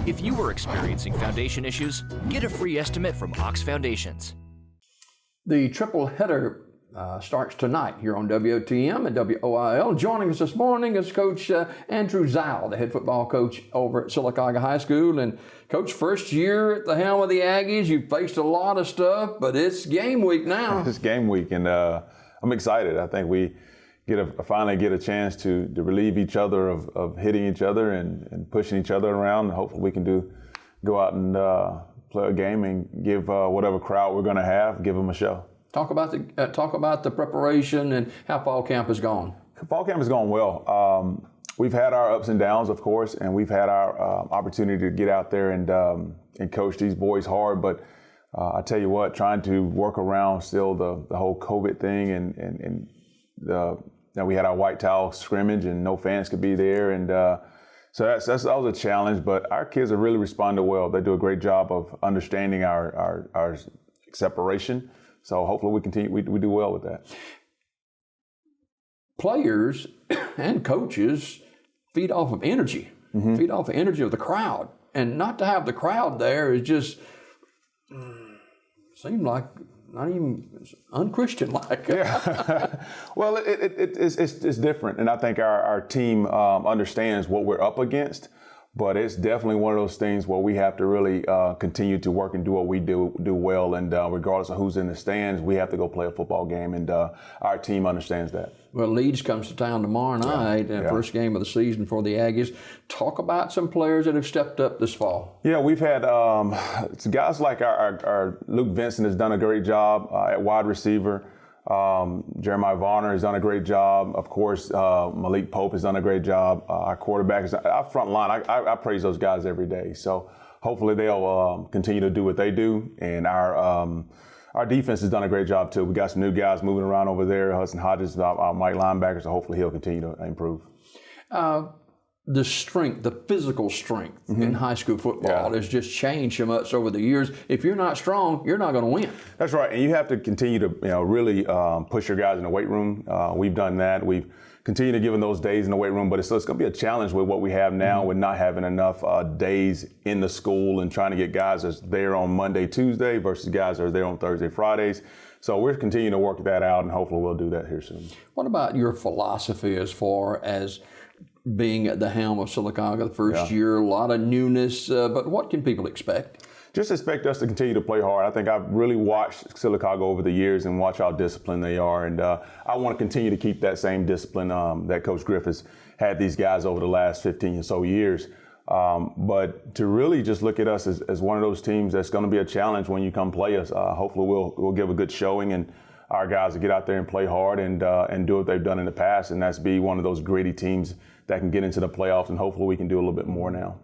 If you are experiencing foundation issues, get a free estimate from Ox Foundations. The triple header starts tonight here on WOTM and WOIL. Joining us this morning is Coach Andrew Zhao, the head football coach over at Sylacauga High School. And Coach, first year at the helm of the Aggies, you've faced a lot of stuff, but it's game week now. It's game week, and I'm excited. I think we finally get a chance to relieve each other of hitting each other and pushing each other around. Hopefully we can go out and play a game and give whatever crowd we're going to have, give them a show. Talk about the preparation and how fall camp has gone. Fall camp has gone well. We've had our ups and downs, of course, and we've had our opportunity to get out there and coach these boys hard. But I tell you what, trying to work around still the whole COVID thing and we had our white towel scrimmage and no fans could be there, and so that was a challenge. But our kids have really responded well. They do a great job of understanding our separation. So hopefully we do well with that. Players and coaches feed off of energy, feed off of energy of the crowd. And not to have the crowd there is just seemed like not even unchristian-like. Yeah. Well, it's different. And I think our team understands what we're up against. But it's definitely one of those things where we have to really continue to work and do what we do well. And regardless of who's in the stands, we have to go play a football game. And our team understands that. Well, Leeds comes to town tomorrow night, first game of the season for the Aggies. Talk about some players that have stepped up this fall. Yeah, we've had guys like our Luke Vincent has done a great job at wide receiver. Jeremiah Varner has done a great job. Of course, Malik Pope has done a great job. Our quarterback, our front line, I praise those guys every day. So hopefully they'll continue to do what they do. And our defense has done a great job too. We got some new guys moving around over there. Hudson Hodges, our Mike linebacker, so hopefully he'll continue to improve. The strength, the physical strength in high school football has just changed so much over the years. If you're not strong, you're not going to win. That's right, and you have to continue to really push your guys in the weight room. We've done that. We've continued to give them those days in the weight room, but it's going to be a challenge with what we have now with not having enough days in the school and trying to get guys that's there on Monday, Tuesday versus guys that are there on Thursday, Fridays. So we're continuing to work that out, and hopefully we'll do that here soon. What about your philosophy as far as being at the helm of Sylacauga the first year, a lot of newness, but what can people expect? Just expect us to continue to play hard. I think I've really watched Sylacauga over the years and watch how disciplined they are, and I want to continue to keep that same discipline that Coach Griff has had these guys over the last 15 or so years. But to really just look at us as one of those teams that's going to be a challenge when you come play us. Hopefully we'll give a good showing, and our guys will get out there and play hard and do what they've done in the past, and that's be one of those gritty teams that can get into the playoffs, and hopefully we can do a little bit more now.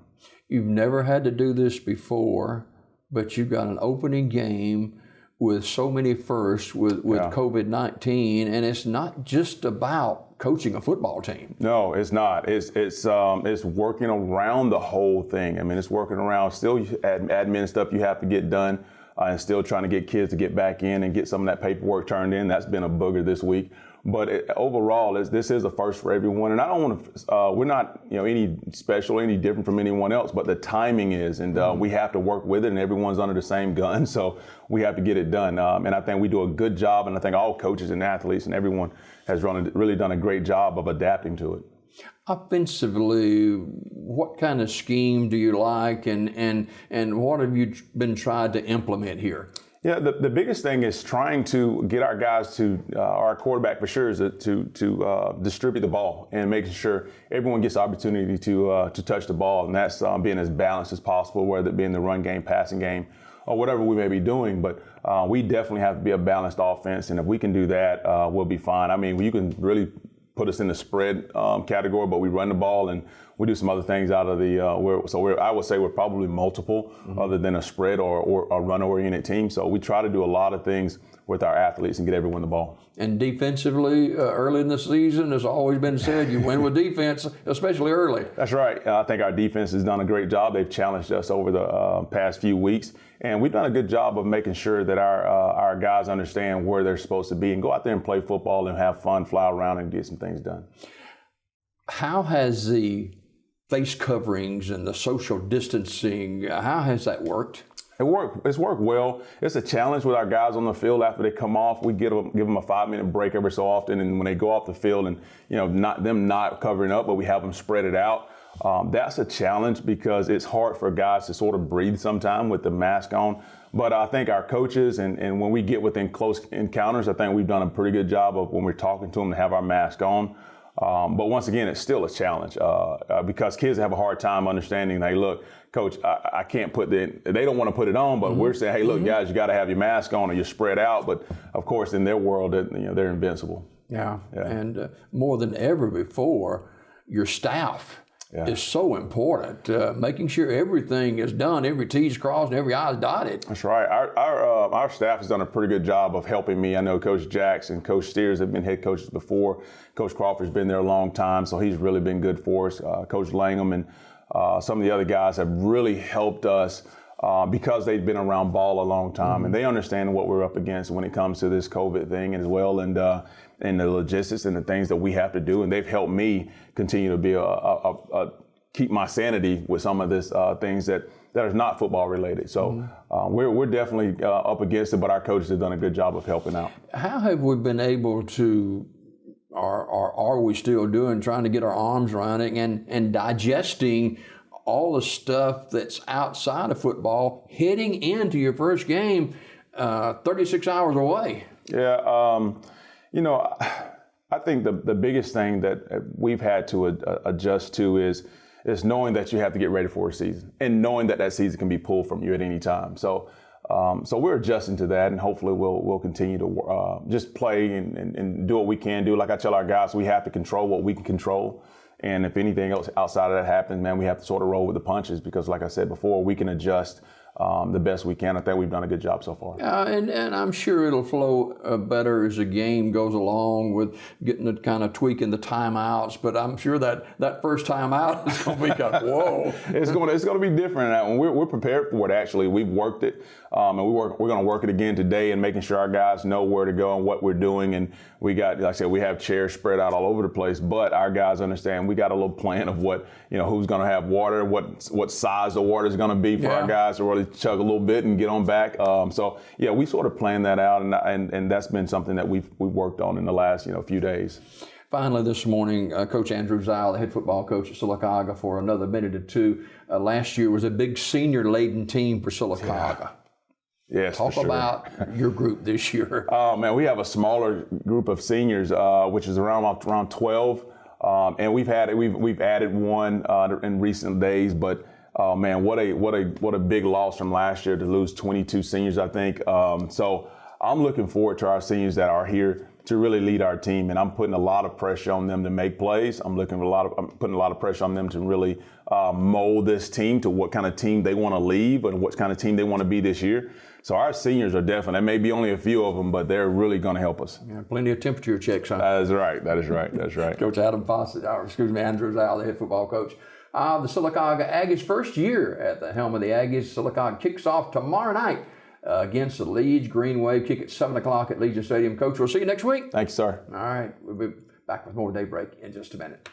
You've never had to do this before, but you've got an opening game with so many firsts with COVID-19, and it's not just about coaching a football team. No, it's not. It's working around the whole thing. I mean, it's working around still admin stuff you have to get done, and still trying to get kids to get back in and get some of that paperwork turned in. That's been a booger this week. But overall, this is a first for everyone. And I don't want to, we're not any special, any different from anyone else, but the timing is, and we have to work with it, and everyone's under the same gun, so we have to get it done. And I think we do a good job, and I think all coaches and athletes and everyone has really done a great job of adapting to it. Offensively, what kind of scheme do you like, and what have you been tried to implement here? Yeah, the biggest thing is trying to get our guys to, our quarterback for sure, is to distribute the ball and making sure everyone gets the opportunity to touch the ball, and that's being as balanced as possible, whether it be in the run game, passing game, or whatever we may be doing. But we definitely have to be a balanced offense, and if we can do that, we'll be fine. I mean, you can really put us in the spread category, but we run the ball and we do some other things out of the I would say we're probably multiple other than a spread or a run-oriented team. So we try to do a lot of things with our athletes and get everyone the ball. And defensively, early in the season, has always been said, you win with defense, especially early. That's right. I think our defense has done a great job. They've challenged us over the past few weeks, and we've done a good job of making sure that our guys understand where they're supposed to be and go out there and play football and have fun, fly around and get some things done. How has the face coverings and the social distancing. How has that worked? It's worked well. It's a challenge with our guys on the field after they come off. We give them a 5-minute break every so often, and when they go off the field, and not covering up, but we have them spread it out. That's a challenge because it's hard for guys to sort of breathe sometime with the mask on. But I think our coaches and when we get within close encounters, I think we've done a pretty good job of when we're talking to them to have our mask on. But once again, it's still a challenge because kids have a hard time understanding, hey, look, Coach, I can't they don't want to put it on, but we're saying, hey, look, guys, you got to have your mask on or you're spread out. But of course, in their world, they're invincible. Yeah. And more than ever before, your staff is so important. Making sure everything is done, every T's crossed and every I's dotted. That's right. Our staff has done a pretty good job of helping me. I know Coach Jackson, Coach Steers have been head coaches before. Coach Crawford's been there a long time, so he's really been good for us. Coach Langham and some of the other guys have really helped us because they've been around ball a long time and they understand what we're up against when it comes to this COVID thing as well, and the logistics and the things that we have to do. And they've helped me continue to be keep my sanity with some of this things that is not football related. So we're definitely up against it, but our coaches have done a good job of helping out. How have we been able to, or are we still doing, trying to get our arms around it and digesting all the stuff that's outside of football, heading into your first game 36 hours away? Yeah, I think the biggest thing that we've had to adjust to is knowing that you have to get ready for a season and knowing that season can be pulled from you at any time. So we're adjusting to that, and hopefully we'll continue to just play and do what we can do. Like I tell our guys, we have to control what we can control. And if anything else outside of that happens, man, we have to sort of roll with the punches because, like I said before, we can adjust the best we can. I think we've done a good job so far. And I'm sure it'll flow better as the game goes along with getting the kind of tweaking the timeouts. But I'm sure that first timeout is going to be kind of, whoa. It's going to be different. That one. We're prepared for it, actually. We've worked it. And we're going to work it again today and making sure our guys know where to go and what we're doing. And we got, like I said, we have chairs spread out all over the place, but our guys understand we got a little plan of what, who's going to have water, what size the water is going to be for our guys to really chug a little bit and get on back. We sort of planned that out, and that's been something that we've worked on in the last, few days. Finally, this morning, Coach Andrew Zile, the head football coach at Sylacauga, for another minute or two. Last year was a big senior-laden team for Sylacauga. Yes, Talk about your group this year. Oh man, we have a smaller group of seniors, which is around 12, and we've added one in recent days. But man, what a big loss from last year to lose 22 seniors, I think. So I'm looking forward to our seniors that are here to really lead our team, and I'm putting a lot of pressure on them to make plays. I'm putting a lot of pressure on them to really mold this team to what kind of team they want to leave and what kind of team they want to be this year. So our seniors are definitely, there may be only a few of them, but they're really going to help us. Yeah, plenty of temperature checks, huh? That is right. Coach Andrew Zile, the head football coach. The Sylacauga Aggies' first year at the helm of the Aggies. Sylacauga kicks off tomorrow night against the Leeds Green Wave. Kick at 7 o'clock at Legion Stadium. Coach, we'll see you next week. Thank you, sir. All right. We'll be back with more Daybreak in just a minute.